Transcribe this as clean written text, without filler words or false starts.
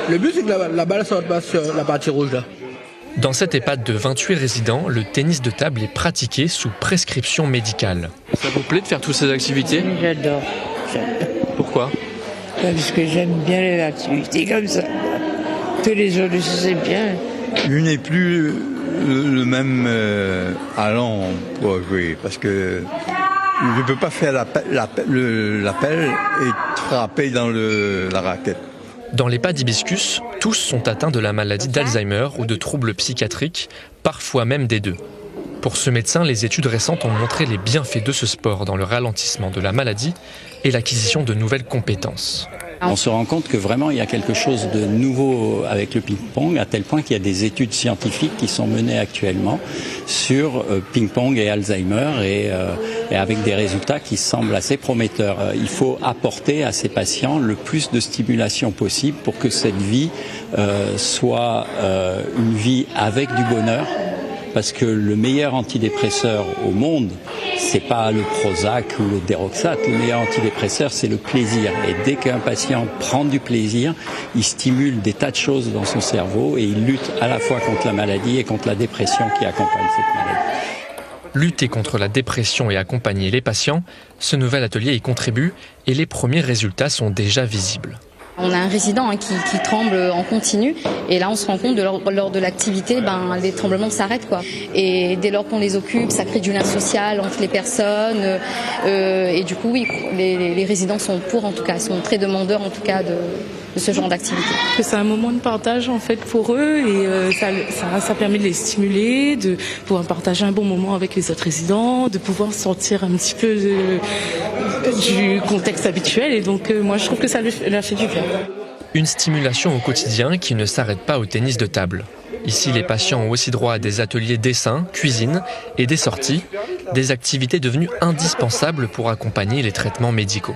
Le but, c'est que la balle ne sorte pas sur la partie rouge là. Dans cette EHPAD de 28 résidents, le tennis de table est pratiqué sous prescription médicale. Ça vous plaît de faire toutes ces activités? J'adore. Pourquoi? Parce que j'aime bien les activités comme ça. Tous les jours, c'est bien. Je n'ai plus le même allant pour jouer parce que je ne peux pas faire l'appel et frapper dans la raquette. Dans l'EHPAD Hibiscus, tous sont atteints de la maladie d'Alzheimer ou de troubles psychiatriques, parfois même des deux. Pour ce médecin, les études récentes ont montré les bienfaits de ce sport dans le ralentissement de la maladie et l'acquisition de nouvelles compétences. On se rend compte que vraiment il y a quelque chose de nouveau avec le ping-pong, à tel point qu'il y a des études scientifiques qui sont menées actuellement sur ping-pong et Alzheimer et avec des résultats qui semblent assez prometteurs. Il faut apporter à ces patients le plus de stimulation possible pour que cette vie soit une vie avec du bonheur. Parce que le meilleur antidépresseur au monde, c'est pas le Prozac ou le Deroxate. Le meilleur antidépresseur, c'est le plaisir. Et dès qu'un patient prend du plaisir, il stimule des tas de choses dans son cerveau et il lutte à la fois contre la maladie et contre la dépression qui accompagne cette maladie. Lutter contre la dépression et accompagner les patients, ce nouvel atelier y contribue et les premiers résultats sont déjà visibles. On a un résident qui tremble en continu et là on se rend compte lors de l'activité, les tremblements s'arrêtent quoi. Et dès lors qu'on les occupe, ça crée du lien social entre les personnes et du coup oui, les résidents sont pour en tout cas, sont très demandeurs en tout cas de ce genre d'activité. C'est un moment de partage en fait pour eux et ça permet de les stimuler, de pouvoir partager un bon moment avec les autres résidents, de pouvoir sortir un petit peu du contexte habituel et donc moi je trouve que ça leur fait du bien. Une stimulation au quotidien qui ne s'arrête pas au tennis de table. Ici, les patients ont aussi droit à des ateliers dessin, cuisine et des sorties, des activités devenues indispensables pour accompagner les traitements médicaux.